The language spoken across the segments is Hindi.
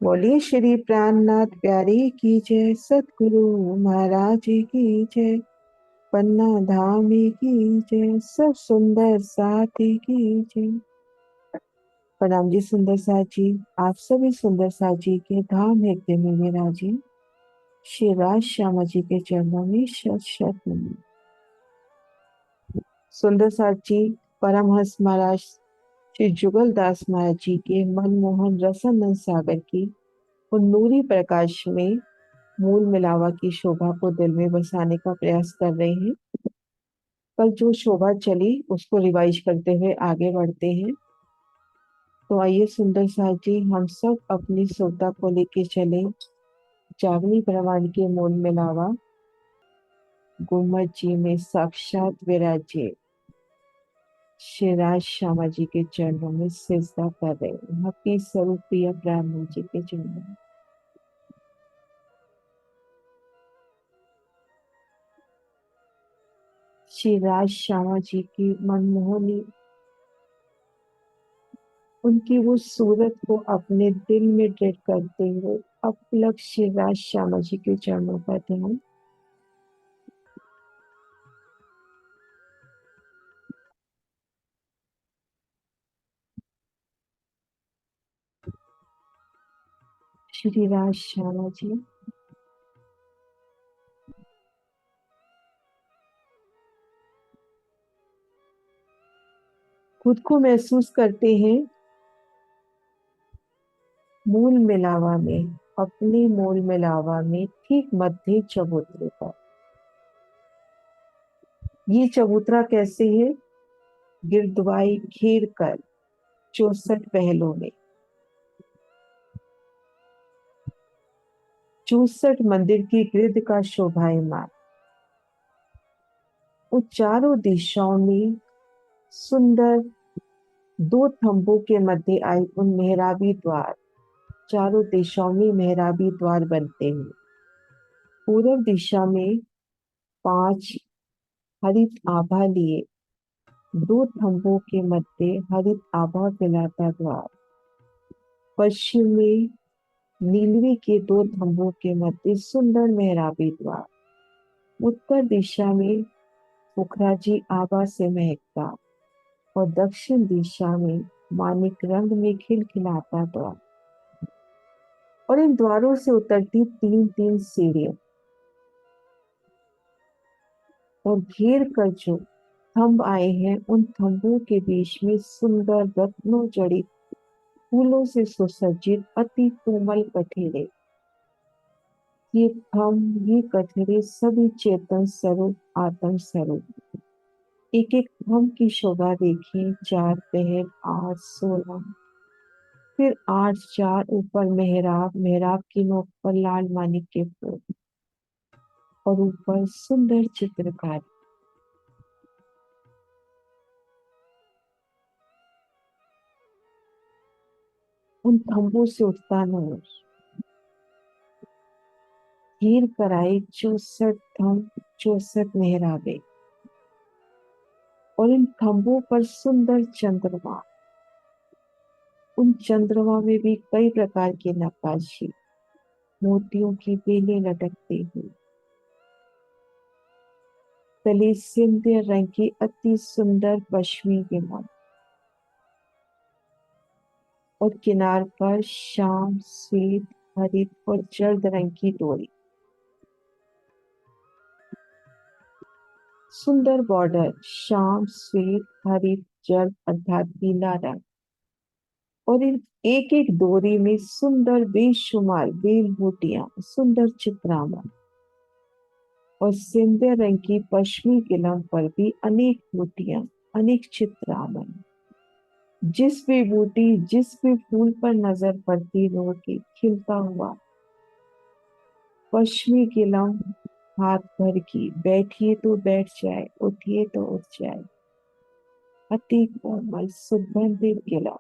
बोलिए श्री प्राणनाथ प्यारे की जय, सतगुरु महाराज की जय, पन्ना धामी की जय, सब सुंदर साथी की जय। प्रणाम जी सुंदर साथ जी। आप सभी सुंदर साथ जी के धाम हृदय में विराजे श्री राज श्यामा जी के चरणों में शत शत नमन। सुंदर साथ जी परमहंस महाराज श्री जुगल दास महाराज जी के मनमोहन रसानंद सागर की उन नूरी प्रकाश में मूल मिलावा की शोभा को दिल में बसाने का प्रयास कर रहे हैं। कल जो शोभा चली उसको रिवाइज करते हुए आगे बढ़ते हैं। तो आइए सुंदर साथ जी हम सब अपनी श्रोता को लेके चले जागनी ब्रह्मांड के मूल मिलावा गुम्मत जी में साक्षात विराजे श्री राज श्यामा जी के चरणों में सिजदा कर रहे हैं, अपनी स्वरूप प्रिय ब्राह्मण जी के चरणों में। श्री राज श्यामा जी की मनमोहनी उनकी वो सूरत को अपने दिल में दृढ़ करते हुए अपलक श्री राज श्यामा जी के चरणों का ध्यान। श्री राज श्यामा जी खुद को महसूस करते हैं मूल मिलावा में, अपने मूल मिलावा में ठीक मध्य चबूतरे पर। ये चबूतरा कैसे है? गिरदवाई घेर कर 64 पहलों में 64 मंदिर की गिरद का शोभायमान, और चारों दिशाओं में सुंदर दो थंबों के मध्य आए उन मेहराबी द्वार। चारों दिशाओं में मेहराबी द्वार बनते हैं। पूर्व दिशा में 5 हरित आभा लिए दो थंबों के मध्य हरित आभा फैलाता द्वार। पश्चिम में नीलवी के दो थंबों के मध्य सुंदर मेहराबी द्वार। उत्तर दिशा में पुखराजी आभा से महकता और दक्षिण दिशा में मानिक रंग में खिलखिलाता द्वार। और इन द्वारों से उतरती 3-3 सीढ़ियां, और घेर कर जो थंब आए हैं उन थंबों के बीच में सुंदर रत्नों जड़ित फूलों से सुसज्जित अति कोमल कठेरे। ये थंब, ये कठेरे सभी चेतन स्वरूप आत्म स्वरूप। एक एक थंब की शोभा देखिए। 4 पहर 8 16, फिर 8 4 ऊपर मेहराब, मेहराब की नोक पर लाल मानिक के फूल और ऊपर सुंदर चित्रकारी। उन थंबों से उठता नूर घेर कर आए 64 थंब, 64 मेहराबे, और इन खंभों पर सुंदर चंद्रमा। उन चंद्रमा में भी कई प्रकार की नक्काशी, मोतियों की बेलें लटकती हुई, तले सिंदूर रंग की अति सुंदर पश्चिमी विमान, और किनार पर श्याम श्वेत हरित और जर्द रंग की डोरी। सुंदर बॉर्डर, श्याम श्वेत हरित जर्द अर्थात पीला रंग, और इन एक एक डोरी में सुंदर बेशुमार बेल बूटियां, सुंदर चित्रामन, और सिंदूर रंग की पश्चिमी किलम पर भी अनेक बूटियां, अनेक चित्रामन। जिस भी बूटी, जिस भी फूल पर नजर पड़ती नूर की खिलता हुआ पश्चिमी किलम हाथ भर की, बैठिए तो बैठ जाए, उठिए तो उठ जाए, अति कोमल सुगंधित किलम।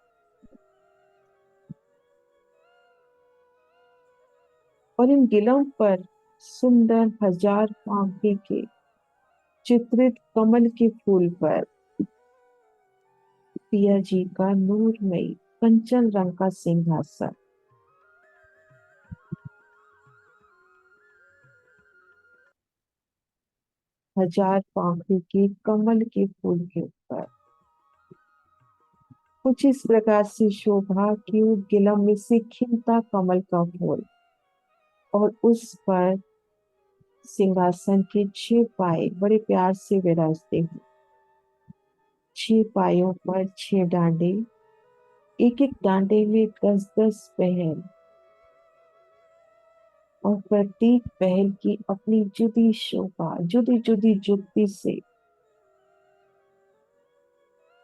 और इन गिलम पर सुंदर हजार पंखे के चित्रित कमल के फूल पर पिया जी का नूरमयी कंचन रंग का सिंहासन, हजार पंखों के कमल के फूल के ऊपर। कुछ इस प्रकार से शोभा कि वो गिलम में से खिलता कमल का फूल, और उस पर सिंहासन के 6 पाए बड़े प्यार से विराजते हैं। 6 पायों पर 6 डांडे, एक एक डांडे में 10-10 पहल, और प्रत्येक पहल की अपनी जुदी शोभा, जुदी जुदी जुगती से।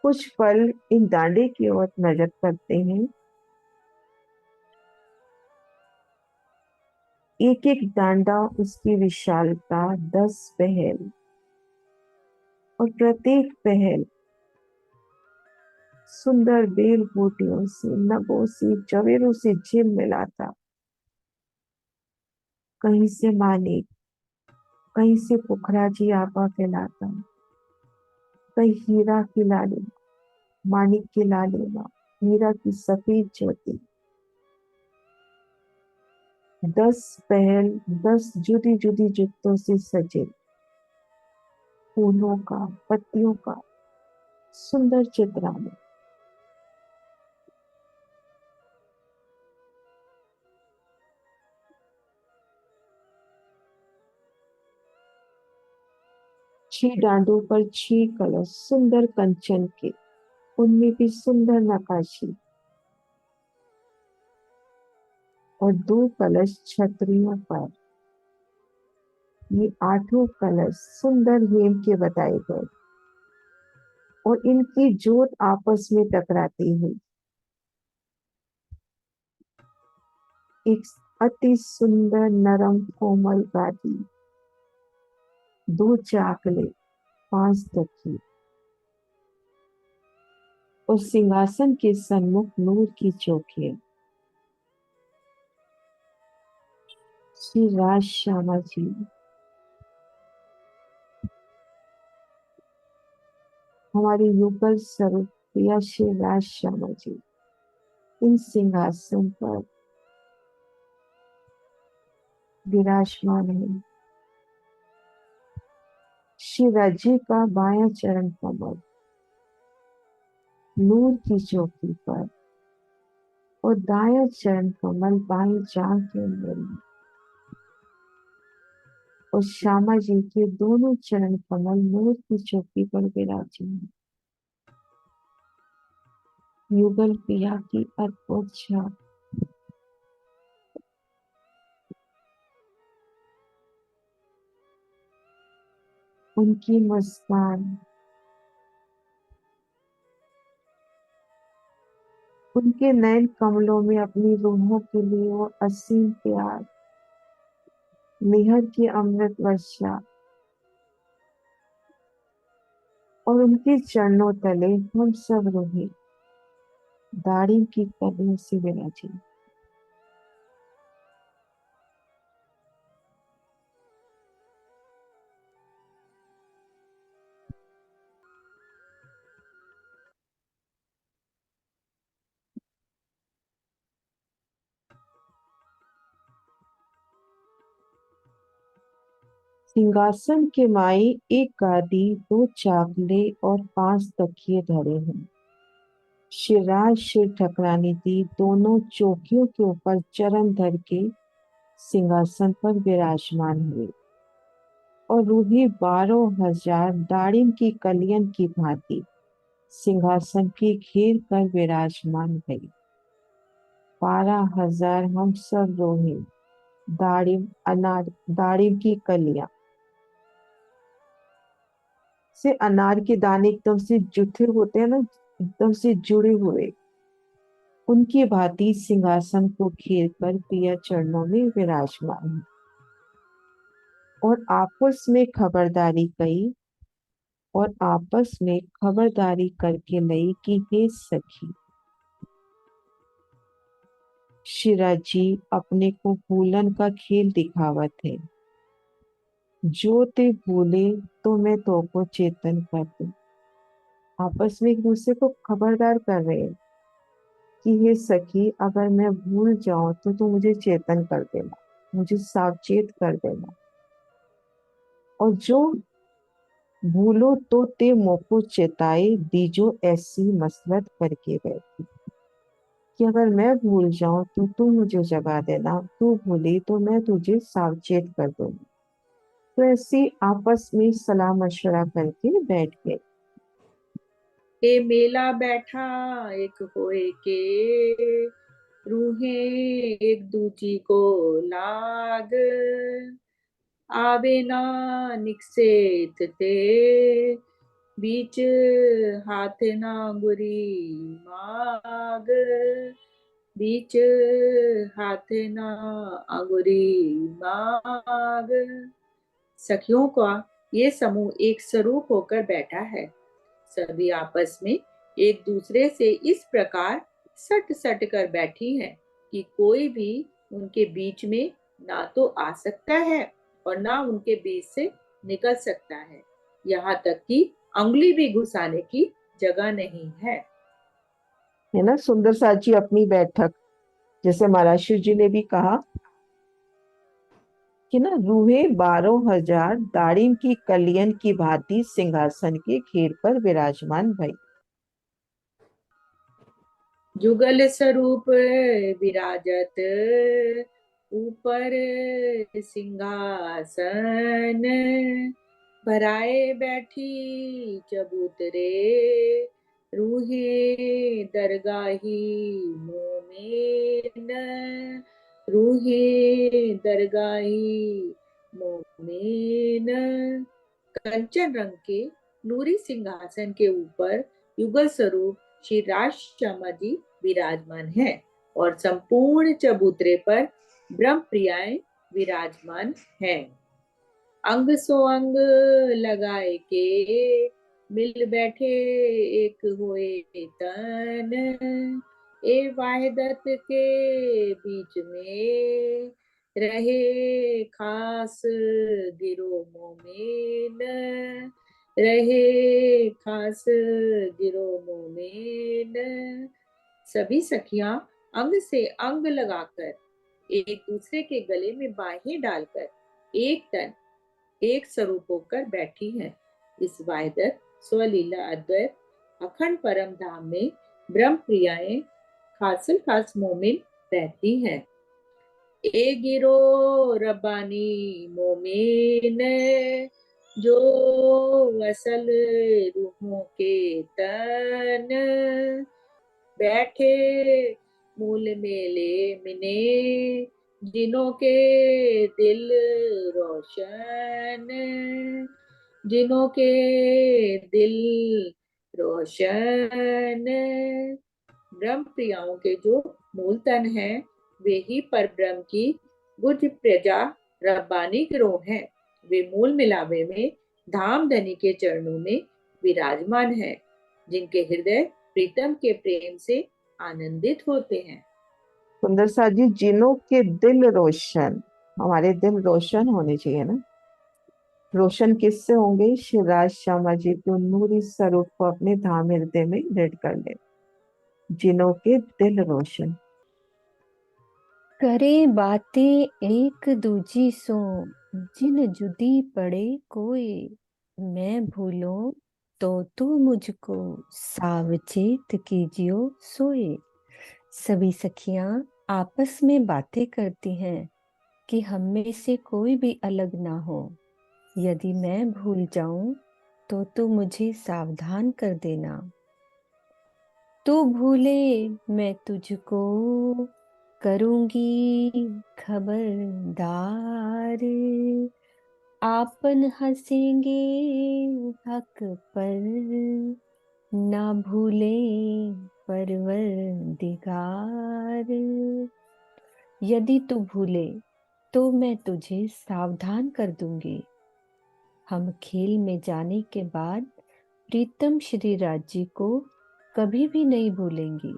कुछ पल इन डांडे की ओर नजर करते हैं। एक एक डांडा, उसकी विशालता 10 पहल, और प्रत्येक पहल सुंदर बेल बूटियों से, नगों से, जवेरों से झिल मिलाता। कहीं से मानिक, कहीं से पुखराजी आपा फैलाता, कहीं हीरा की लालिमा, मानिक की लालिमा, हीरा की सफेद ज्योति। 10 पहल 10 जुदी जुदी जुगतों से सजे फूलों का, पत्तियों का सुंदर चित्रांकन। 6 डांडों पर 6 कलश सुंदर कंचन के, उनमें भी सुंदर नकाशी, और 2 कलश छतरियों पर। ये 8 कलश सुंदर हेम के बताए गए, और इनकी जोत आपस में टकराती हुई एक अति सुंदर नरम कोमल गादी। 2 चाकले, 5 तकिए, और सिंहासन के सन्मुख नूर की चौकियां। श्री राज श्यामा जी, हमारी युगल स्वरूप प्रिया श्री राज श्यामा जी, इन सिंहासन पर विराजमान है। श्री राजी का बायां चरण कमल नूर की चौकी पर, और दायां चरण कमल बाएं जांघ के अंदर है। और श्यामा जी के दोनों चरण कमल नूर की चौकी पर विराजमान। युगल प्रिया की अद्भुत छाप, उनकी मुस्कान, उनके नयन कमलों में अपनी रूहों के लिए वो असीम प्यार, मेहर की अमृत वर्षा, और उनके चरणों तले हम सब रूहे दाढ़ी की कलियों से विराजे। सिंहासन के माई एक गादी, 2 चाकले और 5 तकिए धरे हैं। शिराज सिर ठकराने दी, दोनों चौकियों के ऊपर चरण धर के सिंहासन पर विराजमान हुए, और रूही 12,000 दाड़िम की कलियन की भांति सिंहासन के घेर कर विराजमान भई। 12,000 हम सब रोहे दाड़िम, अनार, दाड़िम की कलियां से, अनार के दाने एकदम से जुटे होते हैं ना, एकदम से जुड़े हुए, उनकी भांति सिंहासन को घेर कर पिया चरणों में विराजमान है। और आपस में खबरदारी कही, और आपस में खबरदारी करके लई कि हे सखी, शिराजी अपने को भूलन का खेल दिखावत है। जो ते भूले तो मैं तो को चेतन कर दूं। आपस में एक दूसरे को खबरदार कर रहे हैं कि हे सखी, अगर मैं भूल जाऊं तो तू मुझे चेतन कर देना, मुझे सावचेत कर देना। और जो भूलो तो ते मोको चेताए, दीजो ऐसी मसलत करके बैठी। कि अगर मैं भूल जाऊं तो तू मुझे जगा देना, तू भूली तो मैं तुझे सावचेत कर दूंगी। तो ऐसे आपस में सलाह मशवरा करके बैठ गए। ए मेला बैठा एक होए के, रूहें एक दूजी को लाग, आवे ना निकसेत ते, बीच हाथ ना गुरी माग, बीच हाथ ना अंगुरी माग। सखियों का ये समूह एक स्वरूप होकर बैठा है। सभी आपस में एक दूसरे से इस प्रकार सट सट कर बैठी हैं कि कोई भी उनके बीच में ना तो आ सकता है और ना उनके बीच से निकल सकता है। यहाँ तक कि अंगुली भी घुसाने की जगह नहीं है। है ना सुंदर साची अपनी बैठक, जैसे महाराष्ट्र जी ने भी कहा कि ना रूहे 12,000 दारिम की कलियन की भांति सिंहासन के घेर पर विराजमान भई। जुगल स्वरूप विराजत ऊपर सिंहासन, भराए बैठी चबूतरे, रूहे दरगाही मोमेन, रूहे दरगाही मोमेन। कंचन रंग के नूरी सिंहासन के ऊपर युगल स्वरूप श्री राजश्यामा जी विराजमान है और संपूर्ण चबूतरे पर ब्रह्म प्रियाएं विराजमान हैं। अंग सो अंग लगाए के, मिल बैठे एक होए तन, ए वाहिदत के बीच में रहे खास गिरो मोमेन, रहे खास गिरो मोमेन। सभी सखियां अंग से अंग लगाकर एक दूसरे के गले में बाहें डालकर एक तन एक स्वरूप होकर बैठी हैं। इस वायदत स्वलीला अद्वैत अखंड परम धाम में ब्रह्म प्रियाएं खासल खास मोमिन रहती हैं। ए गिरो रब्बानी मोमिन, जो असल रूहों के तन, बैठे मूल मेले मिने, जिनों के दिल रोशन, जिनों के दिल रोशन। ब्रह्म प्रियाओं के जो मूल तन है वे ही पर ब्रह्म की गुज प्रजा रब्बानी गिरोह है। वे मूल मिलावे में धाम धनी के चरणों में विराजमान है, जिनके हृदय प्रीतम के प्रेम से आनंदित होते हैं। सुंदर साजी, जिनों के दिल रोशन, हमारे दिल रोशन होने चाहिए ना। रोशन किससे होंगे? शिवराज श्यामा जी के नूरी स्वरूप को अपने धाम हृदय में दृढ़ कर ले। जिनों के दिल रोशन। करे बातें एक दूजी सो, जिन जुदी पड़े कोई, मैं भूलूं तो तू मुझको सावचेत कीजियो सोए। सभी सखियां आपस में बातें करती हैं कि हम में से कोई भी अलग ना हो। यदि मैं भूल जाऊं तो तू मुझे सावधान कर देना। तू भूले मैं तुझको करूंगी खबरदार, आपन हंसेंगे हक पर, ना भूले परवरदिगार। यदि तू भूले तो मैं तुझे सावधान कर दूंगी। हम खेल में जाने के बाद प्रीतम श्री राज्य को कभी भी नहीं भूलेंगी।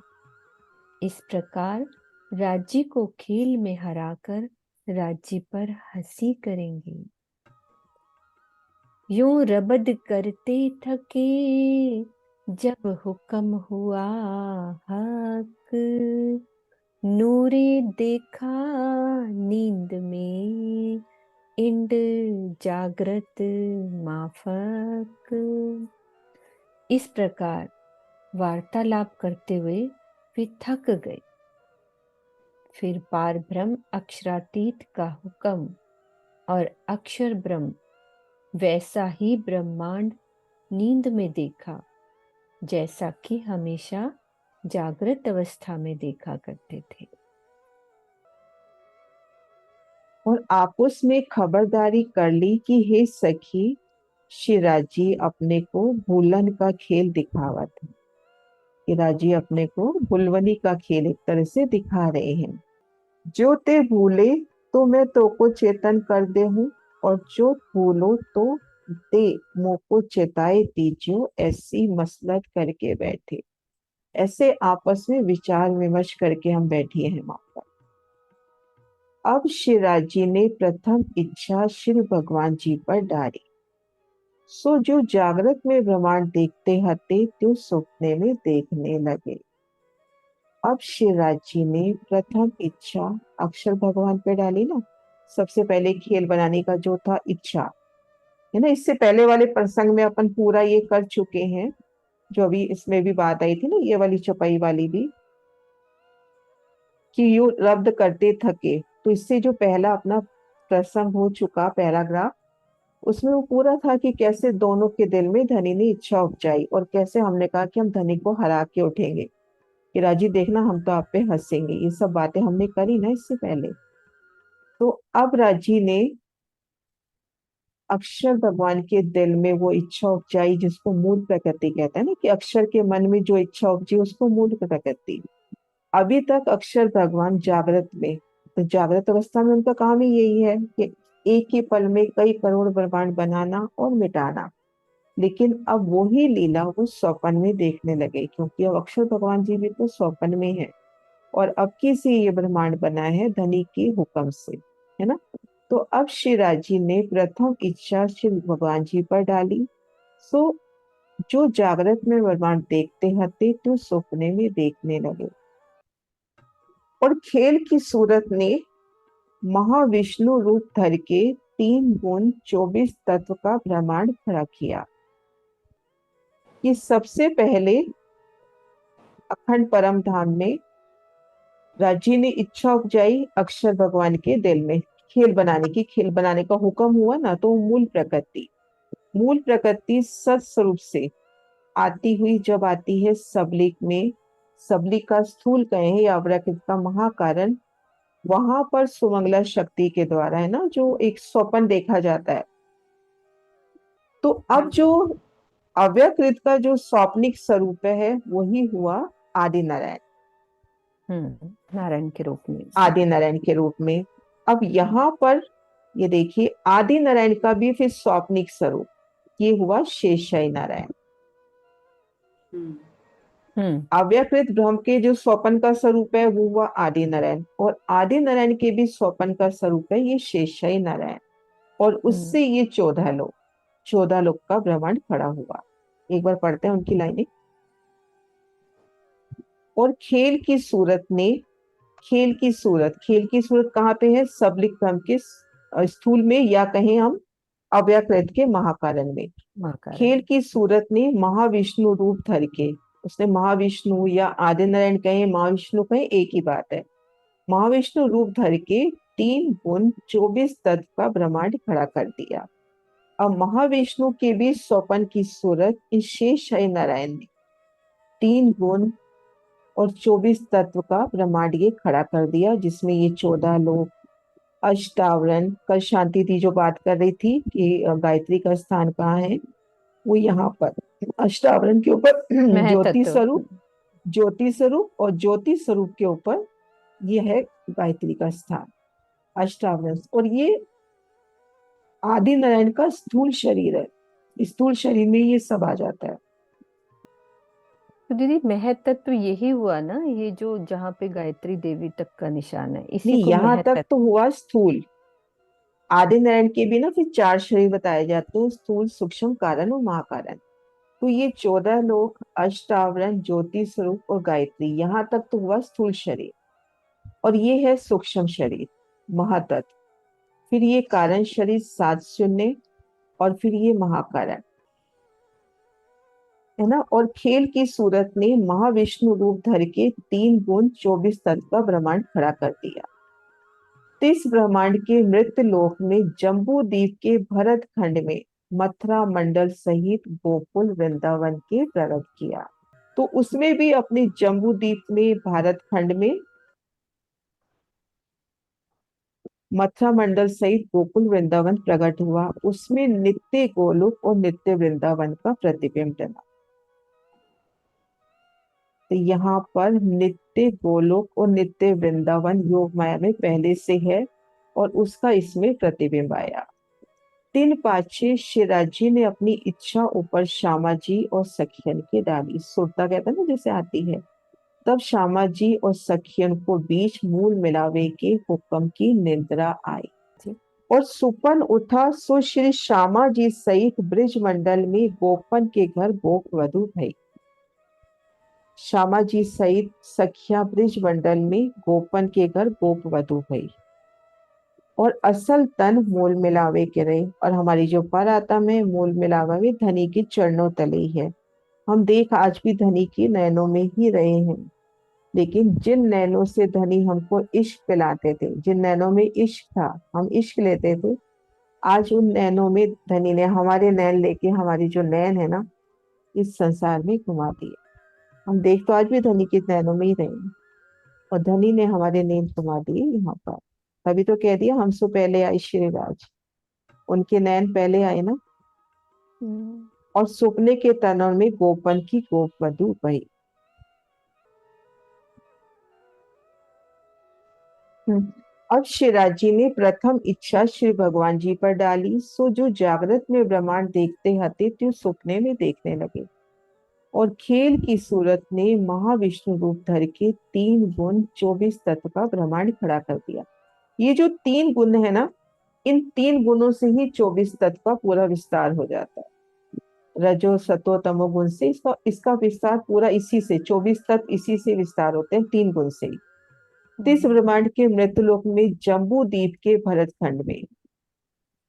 इस प्रकार राज्य को खेल में हराकर राज्य पर हंसी करेंगी। यूं रबद करते थके जब हुक्म हुआ हक, नूरे देखा नींद में इंड जागृत माफक। इस प्रकार वार्तालाप करते हुए वे थक गए। फिर पार ब्रह्म अक्षरातीत का हुक्म और अक्षर ब्रह्म वैसा ही ब्रह्मांड नींद में देखा जैसा कि हमेशा जागृत अवस्था में देखा करते थे। और आपस में खबरदारी कर ली कि हे सखी, शिराजी अपने को भूलन का खेल दिखावा था। शिराजी अपने को भुलवनी का खेल एक तरह से दिखा रहे हैं। जो ते भूले तो मैं तो को चेतन कर दे हूं, और जो भूलो तो ते मो को चेताए दीजियो, ऐसी मसलत करके बैठे। ऐसे आपस में विचार विमर्श करके हम बैठे हैं वहां पर। अब शिराजी ने प्रथम इच्छा श्री भगवान जी पर डाली। सो जो जागृत में ब्रह्मांड देखते हते त्यो सपने में देखने लगे। अब शिवराज जी ने प्रथम इच्छा अक्षर भगवान पे डाली ना। सबसे पहले खेल बनाने का जो था इच्छा, है ना, इससे पहले वाले प्रसंग में अपन पूरा ये कर चुके हैं। जो अभी इसमें भी बात आई थी ना, ये वाली चौपाई वाली भी, कि यू रब्द करते थके। तो इससे जो पहला अपना प्रसंग हो चुका पैराग्राफ, उसमें वो पूरा था कि कैसे दोनों के दिल में धनी ने इच्छा उपजाई, और कैसे हमने कहा कि हम धनी को हरा के उठेंगे, कि राजी देखना हम तो आप पे हंसेंगे। ये सब बातें हमने करी ना इससे पहले। तो अब राजी ने अक्षर भगवान के दिल में वो इच्छा उपजाई जिसको मूल प्रकृति कहते हैं ना, कि अक्षर के मन में जो इच्छा उपजी उसको मूल प्रकृति। अभी तक अक्षर भगवान जागृत में, तो जागृत अवस्था में उनका काम ही यही है कि एक ही पल में कई करोड़ ब्रह्मांड बनाना और मिटाना। लेकिन अब वो ही लीला वो स्वप्न में देखने लगे, क्योंकि अब अक्षर भगवान जी भी तो स्वप्न में है, और अब किसी ये ब्रह्मांड बना है धनी के हुक्म से, है ना। तो अब शिवराज जी ने प्रथम इच्छा शिव भगवान जी पर डाली। सो जो जागृत में ब्रह्मांड देखते हते तो सपने में देखने लगे। और खेल की सूरत ने महाविष्णु रूप धर के 3 गुण 24 तत्व का ब्रह्मांड खड़ा किया। कि सबसे पहले अखंड परम धाम में राजी ने इच्छा उपजाई अक्षर भगवान के दिल में खेल बनाने की। खेल बनाने का हुक्म हुआ ना, तो मूल प्रकृति सत स्वरूप से आती हुई जब आती है सबलिक में, सबलिक का स्थूल कहें या अवरकृत का महाकारण, वहां पर सुमंगला शक्ति के द्वारा, है ना, जो एक स्वप्न देखा जाता है। तो अब जो अव्यकृत का जो स्वप्निक स्वरूप है वही हुआ आदि नारायण। नारायण के रूप में, आदि नारायण के रूप में। अब यहाँ पर ये देखिए, आदि नारायण का भी फिर स्वप्निक स्वरूप ये हुआ शेषशाही नारायण। अव्यकृत ब्रह्म के जो स्वपन का स्वरूप है वो हुआ आदि नारायण, और आदि नारायण के भी स्वपन का स्वरूप है ये शेषशाही नारायण। और उससे ये 14 लोक का ब्रह्मांड खड़ा हुआ। एक बार पढ़ते हैं उनकी लाइनें। और खेल की सूरत कहाँ पे है? सबलिक ब्रह्म के स्थूल में, या कहें हम अव्यकृत के महाकारण में। खेल की सूरत ने महाविष्णु रूप धर के, उसने महाविष्णु या आदि नारायण कहें महाविष्णु कहें एक ही बात है, महाविष्णु रूप धर के 3 गुण 24 तत्व का ब्रह्मांड खड़ा कर दिया। अब महाविष्णु के भी स्वपन की सूरत इस शेषशाही नारायण ने 3 गुण और 24 तत्व का ब्रह्मांड ये खड़ा कर दिया, जिसमें ये 14 लोग, अष्टावरण, कल शांति दी जो बात कर रही थी कि गायत्री का स्थान कहाँ है, वो यहाँ पर अष्टावरण के ऊपर ज्योति स्वरूप और ज्योति स्वरूप के ऊपर ये है गायत्री का स्थान अष्टावरण। और ये आदि नारायण का स्थूल शरीर है। स्थूल शरीर में ये सब आ जाता है। तो दीदी महत्त्व यही हुआ ना, ये जो जहाँ पे गायत्री देवी तक का निशान है, इसी नहीं, को यहाँ तक तो हुआ स्थूल। आदि नारायण के भी ना फिर 4 शरीर बताए जाते हैं, स्थूल, सूक्ष्म, कारण और महाकारण। तो ये 14 लोग, अष्टावरण, ज्योति स्वरूप और गायत्री, यहाँ तक तो हुआ स्थूल शरीर। और ये है सूक्ष्म शरीर, महातत्व। फिर ये कारण शरीर 7 शून्य, और फिर ये महाकारण, है ना। और खेल की सूरत ने महाविष्णु रूप धर के 3 गुण 24 तत्व का ब्रह्मांड खड़ा कर दिया। इस ब्रह्मांड के मृत लोक में जम्बू द्वीप के भरत खंड में मथुरा मंडल सहित गोकुल वृंदावन के प्रकट किया। तो उसमें भी अपने जम्बू द्वीप में भारत खंड में मथुरा मंडल सहित गोकुल वृंदावन प्रकट हुआ। उसमें नित्य गोलोक और नित्य वृंदावन का प्रतिबिंब डला। तो यहाँ पर नित्य गोलोक और नित्य वृंदावन योग माया में पहले से है, और उसका इसमें प्रतिबिंब आया। 3 पाचे शिवराज जी ने अपनी इच्छा ऊपर श्यामा जी और सखियन के डाली। सुरता कहता है ना जैसे आती है। तब श्यामा जी और सखियन को बीच मूल मिलावे के हुक्म की निद्रा आई, और सुपन उठा सो श्री श्यामा जी सहित ब्रिज मंडल में गोपन के घर गोप वधु भई। श्यामा जी सहित सखिया ब्रिज मंडल में गोपन के घर गोप वधु भई, और असल तन मूल मिलावे के रहे। और हमारी जो पर आत्मा में मूल मिलावा में धनी के चरणों तले ही है। हम देख आज भी धनी के नैनों में ही रहे हैं, लेकिन जिन नैनों से धनी हमको इश्क पिलाते थे, जिन नैनों में इश्क था, हम इश्क लेते थे, आज उन नैनों में धनी ने हमारे नैन लेके हमारी जो नैन है ना, इस संसार में घुमा दिए। हम देख तो आज भी धनी के नैनों में ही रहे हैं, और धनी ने हमारे नैन घुमा दिए यहाँ पर। तभी तो कह दिया हमसे पहले आई श्रीराज, उनके नैन पहले आए ना। और सुपने के तनों में गोपन की गोप वधु भई। अब शिवराज जी ने प्रथम इच्छा श्री भगवान जी पर डाली। सो जो जागृत में ब्रह्मांड देखते हते त्यो सुपने में देखने लगे, और खेल की सूरत ने महाविष्णु रूप धर के 3 गुण 24 तत्व का ब्रह्मांड खड़ा कर दिया। ये जो 3 गुण है ना, इन 3 गुणों से ही 24 तत्व का पूरा विस्तार हो जाता है। रजो सतो तमो गुण से इसका इसका विस्तार पूरा इसी से, 24 तत्व इसी से विस्तार होते हैं, 3 गुण से ही। इस ब्रह्मांड के मृतलोक में जम्बू द्वीप के भरत खंड में,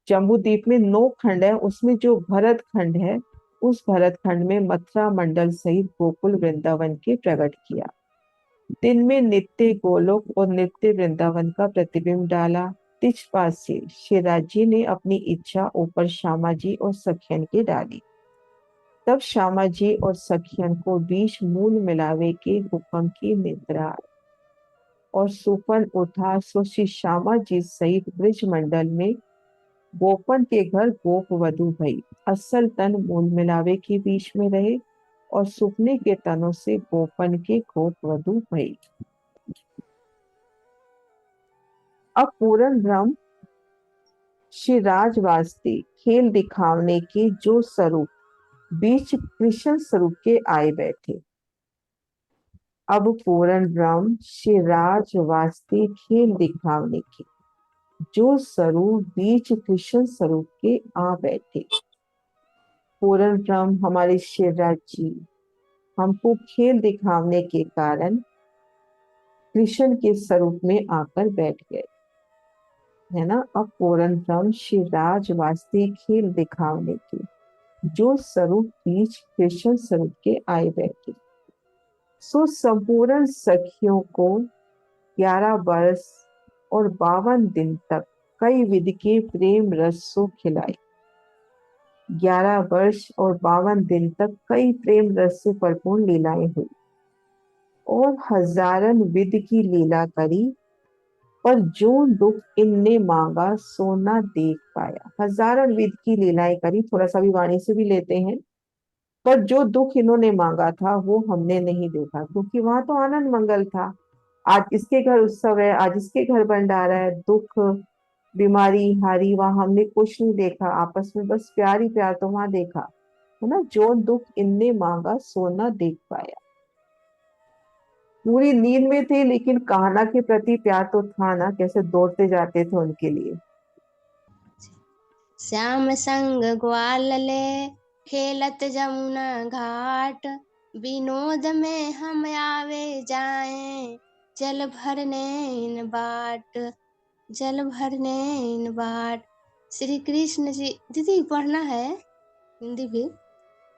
जम्बू द्वीप में 9 खंड है, उसमें जो भरत खंड है, उस भरत खंड में मथुरा मंडल सहित गोकुल वृंदावन के प्रकट किया। दिन में नित्य गोलोक और नित्य वृंदावन का प्रतिबिंब डाला। तिज पास से शिवराज जी ने अपनी इच्छा ऊपर श्यामा जी और सखियन के डाली। तब श्यामा जी और सखियन को बीच मूल मिलावे के हुक्म की निद्रा आई, और सुपन उठा सो श्री श्यामा जी सहित ब्रिज मंडल में गोपन के घर गोप वधु भई। असल तन मूल मिलावे के बीच में रहे, और सुपने के तनों से गोपन के गोप वधु भई। अब पूर्ण ब्रह्म श्री राजवास्ती खेल दिखावने के जो स्वरूप बीच कृष्ण स्वरूप के आए बैठे। अब पूर्ण ब्रह्म श्री राजवास्ती खेल दिखावने के जो स्वरूप बीच कृष्ण स्वरूप के आ बैठे। पूर्ण ब्रह्म हमारे शिवराज जी हमको खेल दिखाने के कारण कृष्ण के स्वरूप में आकर बैठ गए, है ना। अब पूर्ण ब्रह्म श्री राजवास्ती खेल दिखाने के जो स्वरूप बीच कृष्ण स्वरूप के आए बैठे। सो संपूर्ण सखियों को 11 वर्ष और 52 दिन तक कई विधि के प्रेम रसों खिलाए। 11 वर्ष और 52 दिन तक कई प्रेम रस से भरपूर लीलाएं हुई, और हजारन विधि की लीला करी, पर जो दुख इनने मांगा सो ना देख पाया। हजारन विधि की लीलाएं करी, थोड़ा सा भी वाणी से भी लेते हैं, पर जो दुख इन्होंने मांगा था वो हमने नहीं देखा, क्योंकि वहां तो आनंद मंगल था। आज इसके घर उत्सव है, आज इसके घर भंडारा है, दुख बीमारी हारी वहां हमने कुछ नहीं देखा। आपस में बस प्यार ही प्यार तो वहां देखा, है ना। जो दुख इनने मांगा सो ना देख पाया। पूरी नींद में थे, लेकिन कान्हा के प्रति प्यार तो था ना, कैसे दौड़ते जाते थे उनके लिए। श्याम संग ग्वाल ले खेलत जमुना घाट, विनोद में हम आवे जाए चल भरने इन बाट। जल भरने इन बाट। श्री कृष्ण जी, दीदी पढ़ना है हिंदी भी।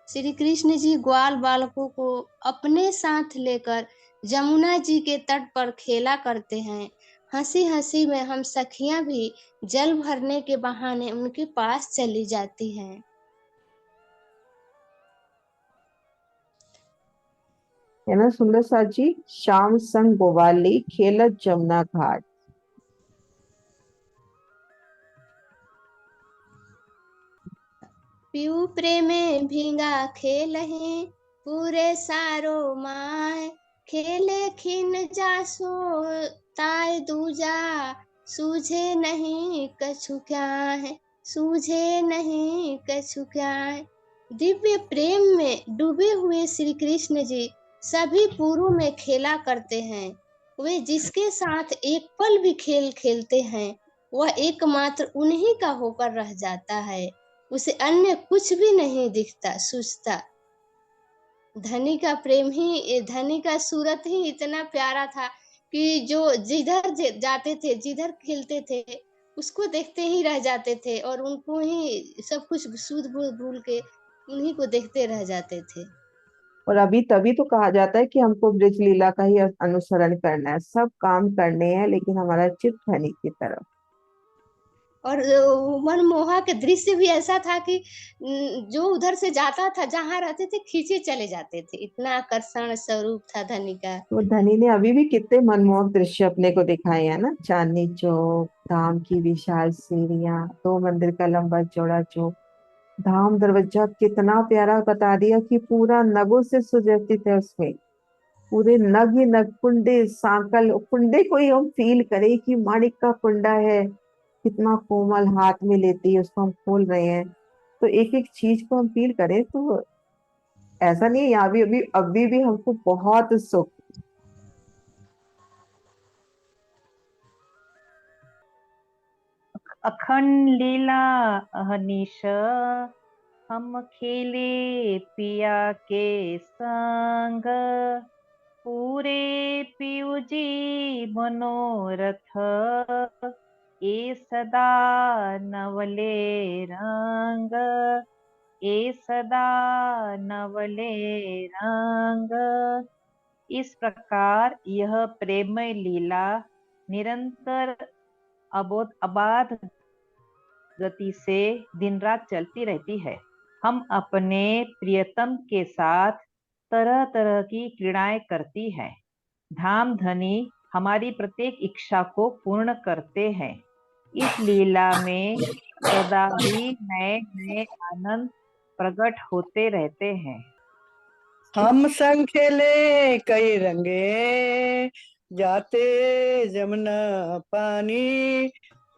श्री कृष्ण जी ग्वाल बालकों को अपने साथ लेकर जमुना जी के तट पर खेला करते हैं। हंसी हंसी में हम सखियां भी जल भरने के बहाने उनके पास चली जाती हैं। है ना सुंदर साथ जी। श्याम संग गोवाली खेलत जमुना घाट। पीऊ प्रेमे भींगा खेलहि पूरे सारो माय। खेले खिन जासो ताय दूजा सूझे नहीं कछु क्या है, सूझे नहीं कछु क्या है। दिव्य प्रेम में डूबे हुए श्री कृष्ण जी सभी पूर्व में खेला करते हैं। वे जिसके साथ एक पल भी खेल खेलते हैं वह एकमात्र उन्हीं का होकर रह जाता है। उसे अन्य कुछ भी नहीं दिखता सूझता। धनी का प्रेम ही, धनी का सूरत ही इतना प्यारा था कि जो जिधर जाते थे, जिधर खेलते थे, उसको देखते ही रह जाते थे और उनको ही सब कुछ सूझ भूल भूल के उन्हीं को देखते रह जाते थे। और अभी तभी तो कहा जाता है कि हमको ब्रज लीला का ही अनुसरण करना है, सब काम करने हैं लेकिन हमारा चित्त धनी की तरफ। और मनमोहक दृश्य भी ऐसा था कि जो उधर से जाता था जहाँ रहते थे खींचे चले जाते थे। इतना आकर्षण स्वरूप था धनी का। तो धनी ने अभी भी कितने मनमोहक दृश्य अपने को दिखाए हैं ना। चांदनी चौक, धाम की विशाल सीढ़ियां, दो मंदिर का लंबा चौड़ा चौक, धाम दरवाजा कितना प्यारा बता दिया कि पूरा नगों से सुव्यवस्थित है उसमें। पूरे नग ही नग, कुंडे सांकल, कुंडे को ही हम फील करें कि माणिक का कुंडा है, कितना कोमल हाथ में लेते ही उसको हम खोल रहे हैं, तो एक एक चीज को हम फील करें तो ऐसा नहीं है। यहाँ भी अभी अभी भी हमको बहुत सुख। अखंड लीला अहनिश हम खेले पिया के संग। पूरे पियुजी मनोरथ ए सदा नवले रंग। ए सदा नवले रंग। इस प्रकार यह प्रेमय लीला निरंतर अबाध गति से दिन रात चलती रहती है। हम अपने प्रियतम के साथ तरह तरह की क्रीड़ाएं करती हैं। धाम धनी हमारी प्रत्येक इच्छा को पूर्ण करते हैं। इस लीला में सदा ही नए नए आनंद प्रकट होते रहते हैं। हम संग खेले कई रंगे जाते जमुना पानी।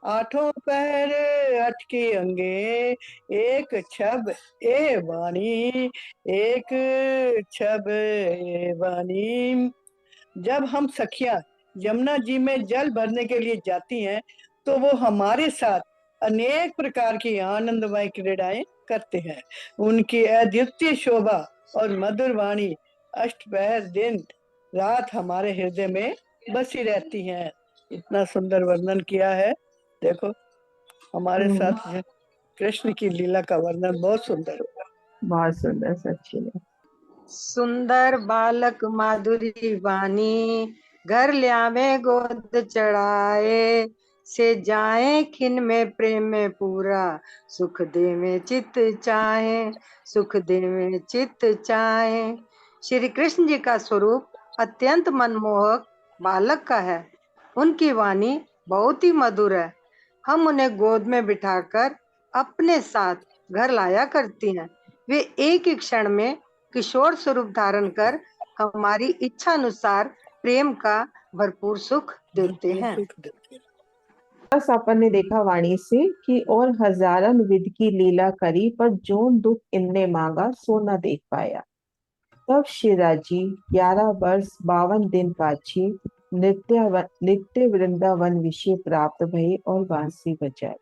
आठों पैर अटकी अंगे एक छब ए वाणी। एक छब ए वाणी। जब हम सखियां यमुना जी में जल भरने के लिए जाती हैं तो वो हमारे साथ अनेक प्रकार की आनंदमय क्रीड़ाएं करते हैं। उनकी अद्वितीय शोभा और मधुर वाणी अष्टपहर दिन रात हमारे हृदय में बसी रहती हैं। इतना सुंदर वर्णन किया है। देखो हमारे साथ कृष्ण की लीला का वर्णन बहुत सुंदर होगा। बहुत सुंदर सच्ची में। सुंदर बालक माधुरी वाणी घर ल्यावे गोद चढ़ाए। से जाए खिन में प्रेम में पूरा सुख दे में चित्त चाहे। सुख दे में चित्त चाहे। श्री कृष्ण जी का स्वरूप अत्यंत मनमोहक बालक का है। उनकी वाणी बहुत ही मधुर है। हम उन्हें गोद में बिठाकर अपने साथ घर लाया करती हैं। वे एक ही क्षण में किशोर स्वरूप धारण कर हमारी इच्छा अनुसार प्रेम का भरपूर सुख देते हैं। बस अपन ने देखा वाणी से कि और हजारन विध की लीला करी, पर जोन दुख इनने मांगा सो न देख पाया। तब शिराजी 11 वर्ष 52 दिन पाछी नित्य वृंदावन विषय प्राप्त भई और बांसी बजाए।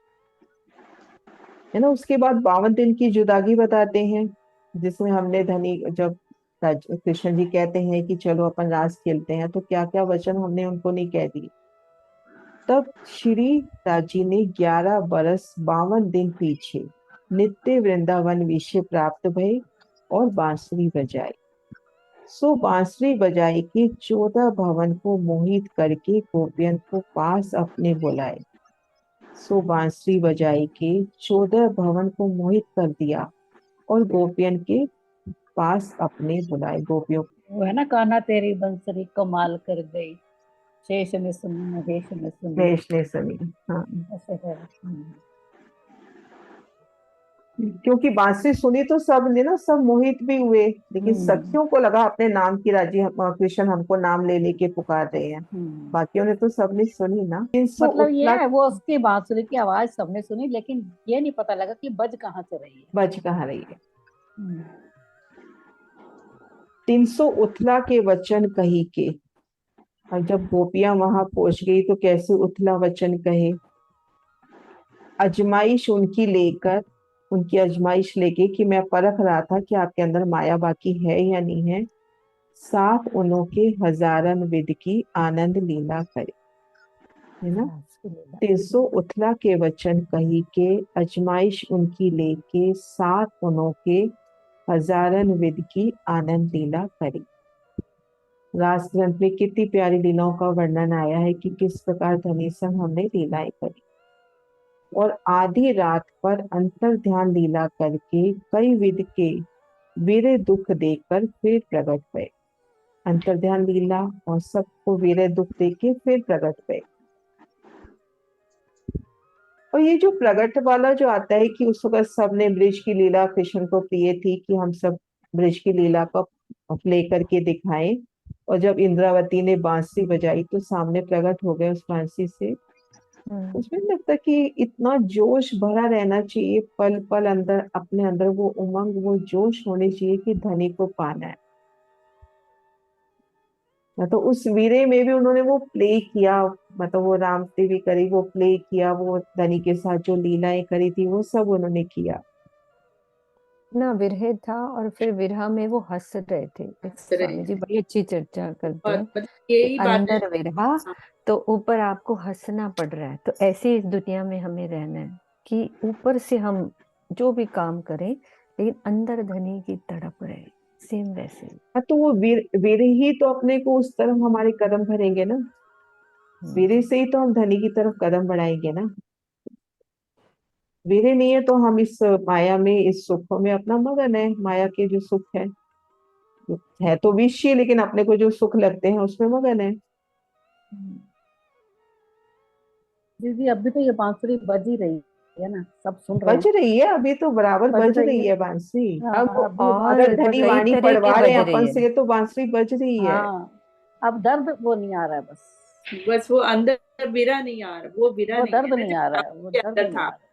है ना। उसके बाद 52 दिन की जुदागी बताते हैं, जिसमें हमने धनी जब कृष्ण जी कहते हैं कि चलो अपन रास खेलते हैं, तो क्या क्या वचन हमने उनको नहीं कह दिए। तब श्री राजी ने 11 बरस 52 दिन पीछे नित्य वृंदावन विषय प्राप्त भय और बांसुरी बजाई। सो बांसुरी बजाई के 14 भवन को मोहित करके गोपियन को पास अपने बुलाए। सो बांसुरी बजाई के 14 भवन को मोहित कर दिया और गोपियन के पास अपने बुलाए। गोपियों वो है ना, कान्हा तेरी बंसरी कमाल कर गई, शेष ने सुनी महेश ने सुनी, महेश ने सुनी। हाँ, ऐसे है। क्योंकि बांसुरी सुनी तो सब ने ना, सब मोहित भी हुए, लेकिन सखियों को लगा अपने नाम की राजी, कृष्ण हमको नाम ले लेके पुकार रहे हैं। बाकियों ने तो सबने सुनी ना। 300 मतलब ये उत्तला है, वो उसकी बांसुरी की आवाज सबने सुनी, लेकिन ये नहीं पता लगा कि बज कहाँ से रही है। बज कहाँ रही है। 300 उथला के वचन कही के। और जब गोपियां वहां पहुंच गई तो कैसे उथला वचन कहे। अजमाइश उनकी अजमाइश लेके कि मैं परख रहा था कि आपके अंदर माया बाकी है या नहीं है। साथ उन्हों के हजारन विद की आनंद लीला करे, है ना। 300 उथला के वचन कही के, अजमाइश उनकी लेके, साथ उन्हों के हजारन विद की आनंद लीला करी। रास ग्रंथ में कितनी प्यारी लीलाओं का वर्णन आया है कि किस प्रकार धनी संग हमने लीलाएं करी। और आधी रात पर अंतर ध्यान लीला करके कई विध के वीरे दुख देकर फिर प्रकट हुए। अंतर ध्यान लीला और सबको वीरे दुख देके फिर प्रकट हुए। और ये जो प्रगट वाला जो आता है कि उस वक्त सबने ब्रिज की लीला कृष्ण को प्रिय थी कि हम सब ब्रिज की लीला को प्ले करके दिखाएं। और जब इंद्रावती ने बांसुरी बजाई तो सामने प्रकट हो गए उस बांसुरी से। उसमें लगता है कि इतना जोश भरा रहना चाहिए पल पल अंदर, अपने अंदर वो उमंग, वो जोश होने चाहिए कि धनी को पाना है। तो उस वीरे में भी उन्होंने वो प्ले किया, मतलब वो राम से भी करी, वो प्ले किया, वो धनी के साथ जो लीलाएं करी थी वो सब उन्होंने किया ना। विरह था और फिर विरह में वो हंस रहे थे। स्वामी जी बड़ी अच्छी चर्चा करते हैं। मतलब यही बात है। अंदर विरह तो ऊपर आपको हंसना पड़ रहा है। तो ऐसे इस दुनिया में हमें रहना है कि ऊपर से हम जो भी काम करें लेकिन अंदर धनी की तड़प रहे, सेम वैसे। तो वो वीर ही तो अपने को उस तरफ हमारे कदम भरेंगे ना। वीरे से ही तो हम धनी की तरफ कदम बढ़ाएंगे ना। वीरे नहीं है तो हम इस माया में, इस सुखों में अपना मगन है। माया के जो सुख है तो विषय, लेकिन अपने को जो सुख लगते हैं उसमें मगन है। दीदी अभी तो ये बांसुरी बज ही रही है ना, सब सुन रहे बज हैं। रही है अभी तो, बराबर बज रही है बांसुरी। अब अभी और अगर बांसुरी बज धनी कई वाणी तरह की पढ़वा रहे बज हैं रही अपन है। से तो बांसुरी बज रही है। हाँ, अब दर्द वो नहीं आ रहा है, बस वो अंदर विरा नहीं आ रहा, वो विरा वो नहीं दर्द है ना नहीं जो आ रहा है, वो के दर्द अंदर नहीं था। आ रहा है।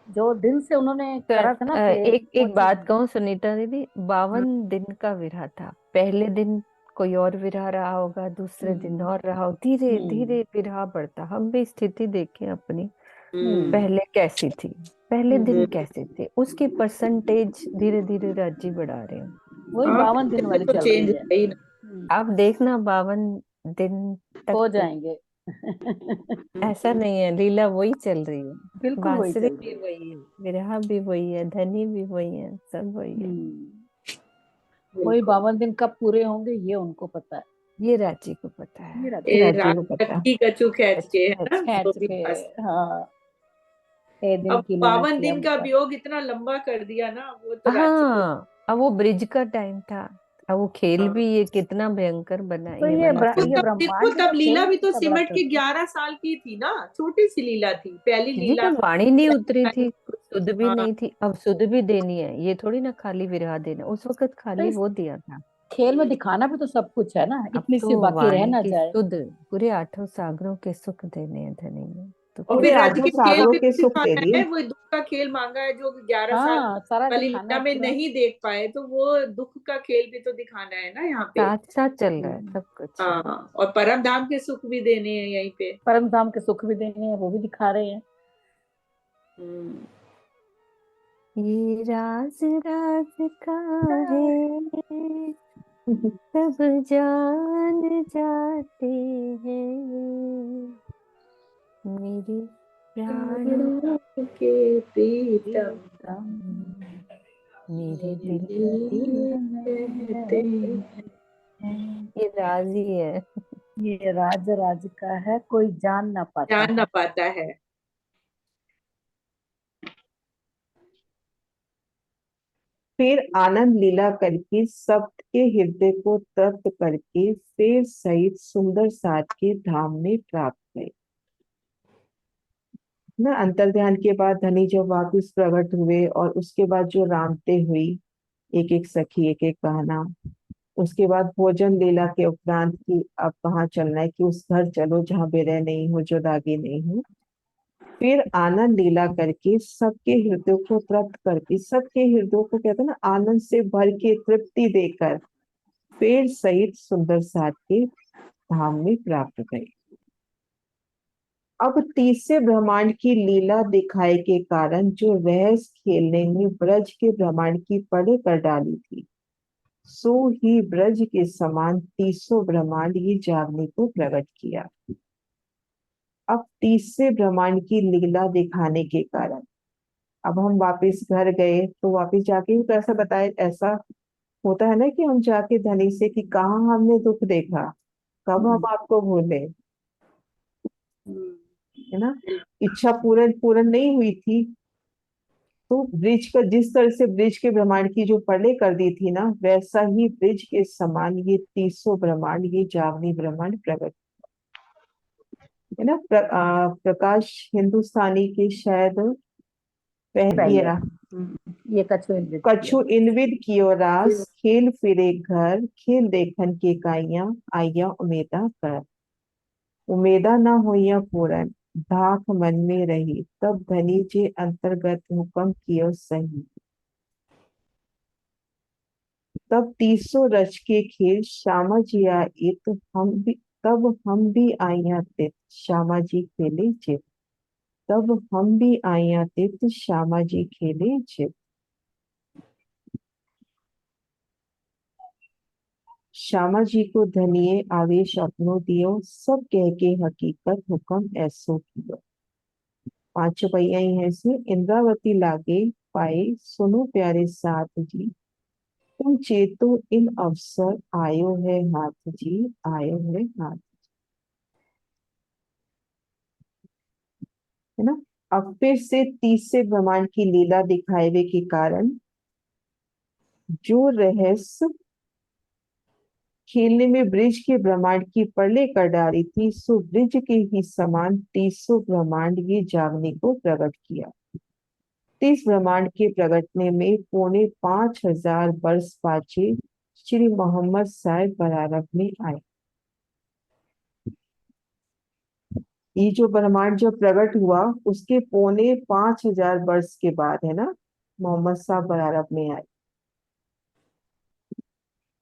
जो दिल से उन्होंने करा था ना कि एक वो एक बात चीज। कहूँ सुनीता दीदी, 52 दिन का विरह था। पहले दिन कोई और विरह रहा होगा, दूसरे दिन और रहा हो, धीरे धीरे विरह बढ़ता। हम भी स्थिति देखें अपनी, पहले कैसी थी, पहले दिन कैसे थे, उसके परसेंटेज धीरे धीरे राज्य बढ़ा रहे हैं। वही 52 दिन वाली तो चल चेंज रही है। है ही ना। आप देखना 52 दिन हो तक जाएंगे। ऐसा नहीं है, लीला वही चल रही है। बिल्कुल वही बांसुरी चल भी रही है। वही है, विरह भी वही है, धनी भी वही है, सब वही है। वही 52 दिन कब पूरे होंगे ये उनको पता है। ये रांची को पता है, ये ये ये रांची को पता है। की कछु खींच के है ना, खींच तो भी के। बस। हाँ, ए दिल अब की लीला 52 किया दिन का मुझे। वियोग इतना लंबा कर दिया ना, वो तो राज्य को। हाँ, अब वो ब्रिज का टाइम था। अब वो खेल भी ये कितना भयंकर बना, तो ये ये बना वो फिल्म तब में। देखो, ब्रह्मांड तब का लीला खेल भी तो कितना बड़ा सिमट के करता है। 11 साल की थी ना, छोटी सी लीला थी पहली जी लीला। तब वाणी नहीं उतरी थी, कुछ सुध भी हाँ, नहीं थी। अब सुध भी देनी है, ये थोड़ी ना खाली विरहा देना। उस वक्त तो खाली इस वो दिया था। खेल में दिखाना भी तो सब कुछ है ना, अब इतनी सी तो बाकी रह वाणी ना की जाए। सुध, पूरे 8 सागरों के सुख देने हैं धनी ने। तो और पूरे फिर क्या राज्य 8 के खेल सागरों भी के तो सुख दे दिखाना दिए। है, वो दुख का खेल मांगा है जो 11 साल हाँ, सारा वाली दिखाना लीला है में पूरा। नहीं देख पाए, तो वो दुख का खेल भी तो दिखाना है ना यहाँ पे। साथ साथ चल रहा है सब कुछ। हाँ, और परम धाम के सुख भी देने हैं यहीं पे। परम धाम के सुख भी देने हैं, वो भी दिखा रहे हैं। ये राज राज का है, सब जान जाते हैं। मेरे प्राण प्राणों के प्रीतम मेरे दिल दिल कहते हैं। ये राज ही है। ये राज राज का है, कोई जान ना पाता जान ना है। पाता है। फिर आनंद लीला करके सबके हृदय को तृप्त करके फिर सहित सुंदर साथ के धाम में प्राप्त गए। ना अंतर ध्यान के बाद धनी जब वापिस प्रकट हुए और उसके बाद जो रामते हुई, एक एक सखी एक एक बहाना, उसके बाद भोजन लीला के उपरांत की अब कहाँ चलना है कि उस घर चलो जहाँ विरह नहीं हो, जो दागी नहीं हो। फिर आनंद लीला करके सबके हृदयों को तृप्त करके, सबके हृदयों को कहते हैं ना आनंद से भर के तृप्ति देकर फिर सहित सुंदर साथ के धाम में प्राप्त गए। अब तीसरे ब्रह्मांड की लीला दिखाए के कारण जो रहस्य खेलने में ब्रज के ब्रह्मांड की पड़े कर डाली थी, सो ही ब्रज के समान तीसों ब्रह्मांड ये जागने को प्रकट किया। अब तीसरे ब्रह्मांड की लीला दिखाने के कारण अब हम वापस घर गए तो वापस जाके भी तो ऐसा बताए, ऐसा होता है ना कि हम जाके धनी से कि कहाँ हमने दुख देखा, कब हम आपको भूले, है ना। इच्छा पूर्ण पूर्ण नहीं हुई थी तो ब्रिज का जिस तरह से ब्रिज के ब्रह्मांड की जो पढ़े कर दी थी ना, वैसा ही ब्रिज के समान ये तीसों ब्रह्मांड, ये जागनी ब्रह्मांड प्रकट है ना। प्रकाश हिंदुस्तानी के शायद ये रहा। ये कछु नृत्य कछु इनविद कियो रास खेल फिरे घर, खेल देखन के काइया आइया उमेदा कर। उमेदा न होइया पूरन धाक मन में रही, तब धनी जे अंतर्गत हुक्म कियो सही। तब तीसों रच के खेल श्यामा जी आइत, हम भी तब हम भी आइया तित श्यामा जी खेले चित। तब हम भी आइया तित श्यामा जी खेले चित। श्यामा जी को धनिये आवेश अपनो दियो, सब कह के हकीकत हुक्म ऐसो कियो। पांच पहिया ही है से इंद्रावती लागे पाए, सुनो प्यारे साथ जी, तुम चेतो इन अवसर आयो है हाथ जी, आयो है हाथ, है ना। अब फिर से तीसरे ब्रह्मांड की लीला दिखाए के कारण जो रहस्य खेलने में ब्रिज के ब्रह्मांड की परले कर डाली थी, सो ब्रिज के ही समान तीसों ब्रह्मांड ये जागने को प्रकट किया। तीस ब्रह्मांड के प्रकटने में 4,500 वर्ष पाचे श्री मोहम्मद साहब बरारब में आए। ये जो ब्रह्मांड जब प्रकट हुआ उसके 5,500 वर्ष के बाद, है ना, मोहम्मद साहब बरारब में आए।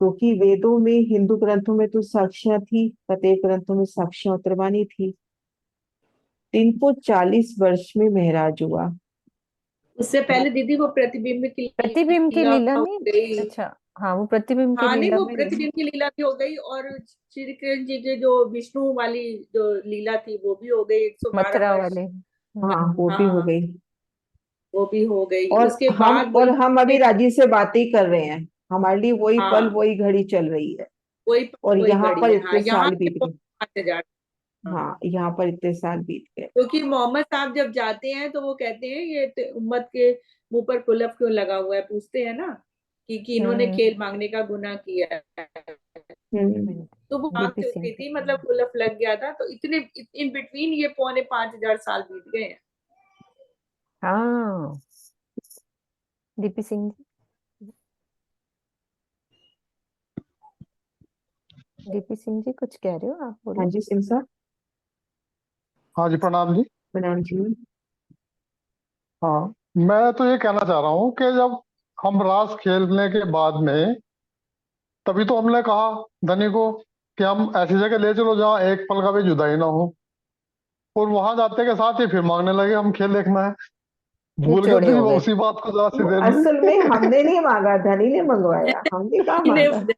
क्योंकि वेदों में, हिंदू ग्रंथों में तो साक्ष्य थी, प्रत्येक ग्रंथों में साक्ष्य उत्तरवाणी थी। इनको 40 वर्ष में महराज हुआ। उससे पहले दीदी वो प्रतिबिंब की प्रतिबिंब की लीला लीला हो में, गई। अच्छा हाँ, वो प्रतिबिंब की हाँ नहीं, लीला वो में प्रतिबिंब की लीला भी हो गई और श्री कृष्ण जी के जो विष्णु वाली जो लीला थी वो भी हो गई 112 मथुरा वर्ष। वाले। हाँ वो भी हो हाँ गई। वो भी हो गई। और उसके हम बाद और हम अभी राजी से बातें कर रहे हैं, हमारे लिए वही पल हाँ वही घड़ी चल रही है। वही और वही यहाँ घड़ी पर है। हाँ इतने यहाँ साल के बीत गए। 5,000। हाँ यहाँ पर इतने साल बीत गए। क्योंकि मोहम्मद साहब जब जाते हैं तो वो कहते हैं ये उम्मत के मुंह पर कुलफ क्यों लगा हुआ है, पूछते हैं ना कि इन्होंने खेल मांगने का गुनाह किया है। तो वो मांग डीपी चुकी सिंह थी, मतलब कुलफ लग गया था। तो इतने इन बिटवीन ये 4,500 साल बीत गए हैं। हाँ, डीपी सिंह जी, डीपी सिंह जी कुछ कह रहे हो आप, हाँ बोलो। जी सिंह साहब। हाँ जी, प्रणाम जी। प्रणाम जी। हाँ, मैं तो ये कहना चाह रहा हूँ कि जब हम रास खेलने के बाद में, तभी तो हमने कहा धनी को कि हम ऐसी जगह ले चलो जहाँ एक पल का भी जुदाई ना हो, और वहां जाते के साथ ही फिर मांगने लगे हम खेल देखना है। ये भूल गए चौड़े थे हो वो गए। उसी बात को जरा सी वो देर असल में में। हमने नहीं मांगा, धनी ने मंगवाया, हमने कहा मांगा।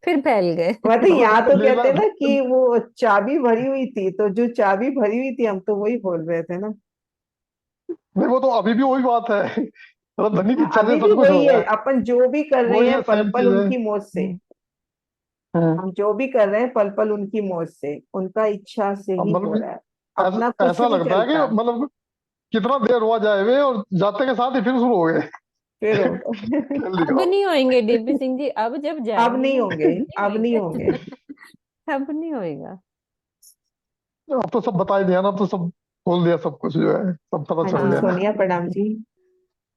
फिर फैल गए। मतलब यहाँ तो लीला कहते हैं ना कि वो चाबी भरी हुई थी, तो जो चाबी भरी हुई थी हम तो वही खोल रहे थे ना। नहीं, वो तो अभी भी वही बात है। मतलब धनी की हाँ, इच्छा से अभी भी सब कुछ वही होगा। है, अपन जो भी कर रहे वही हैं है, पल सेम पल चीज है। उनकी मौज से। हम्म। हम जो भी कर रहे हैं पल पल उनकी मौज से, उनका इच्छा से अब ही हो मतलब रहा है। अपना कुछ ऐसा नहीं लगता है चलता। कि मतलब कितना देर हुआ जाए वे, और जाते के साथ ही फिर शुरू हो गए। फिर होगा। खेल अब दिखाओ। नहीं होंगे डीपी सिंह जी, अब जब अब जाएंगे नहीं ना होंगे, तब नहीं अब नहीं होंगे। होंगे। अब नहीं होएगा। अब तो सब बता ही दिया ना, अब तो सब खोल दिया, सब कुछ जो है सब पता हाँ चल जी, गया ना। सोनिया प्रणाम जी।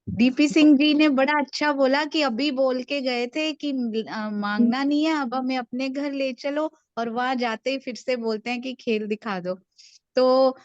डीपी सिंह जी ने बड़ा अच्छा बोला कि अभी बोल के गए थे कि मांगना नहीं है, अब हमें अपने घर ले चलो, और वहां जाते ही फिर से बोलते हैं कि खेल दिखा दो। तो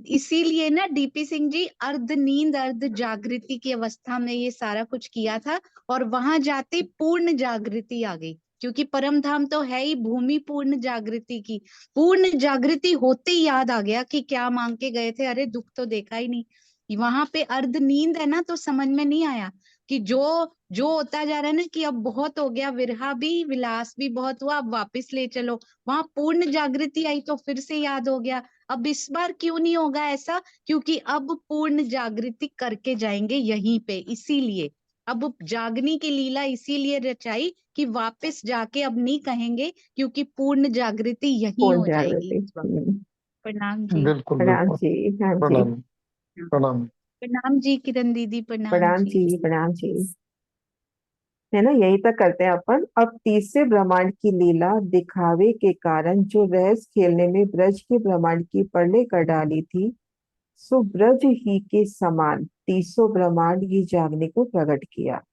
इसीलिए ना डीपी सिंह जी अर्ध नींद अर्ध जागृति की अवस्था में ये सारा कुछ किया था, और वहां जाते पूर्ण जागृति आ गई, क्योंकि परम धाम तो है ही भूमि पूर्ण जागृति की। पूर्ण जागृति होते ही याद आ गया कि क्या मांग के गए थे, अरे दुख तो देखा ही नहीं। वहां पे अर्ध नींद है ना, तो समझ में नहीं आया कि जो जो होता जा रहा है ना कि अब बहुत हो गया, विरहा भी विलास भी बहुत हुआ, अब वापस ले चलो। वहां पूर्ण जागृति आई तो फिर से याद हो गया। अब इस बार क्यों नहीं होगा ऐसा, क्योंकि अब पूर्ण जागृति करके जाएंगे यहीं पे, इसीलिए अब जागने की लीला इसीलिए रचाई कि वापस जाके अब नहीं कहेंगे, क्योंकि पूर्ण जागृति यहीं कौन हो जाएगी जागृति। इस बार। प्रणाम जी। बिल्कुल प्रणाम बिल्कुल। जी। हाँ जी। प्रणाम। प्रणाम। प्रणाम जी किरण दीदी, प्रणाम प्रणाम जी। जी, प्रणाम जी। है ना, यही तक करते हैं अपन। अब तीसरे ब्रह्मांड की लीला दिखावे के कारण जो रहस्य खेलने में ब्रज के ब्रह्मांड की परले कर डाली थी, सो ब्रज ही के समान तीसों ब्रह्मांड ही जागने को प्रकट किया।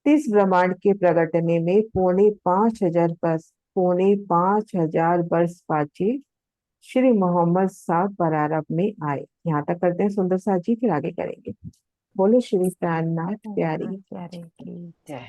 30 ब्रह्मांड के प्रकटने में पौने 5,000 वर्ष पाचे श्री मोहम्मद साहब बरारब में आए। यहाँ तक करते हैं सुंदर साथ जी, फिर आगे करेंगे। बोलो श्री प्राणनाथ प्यारी। प्यारे की जय।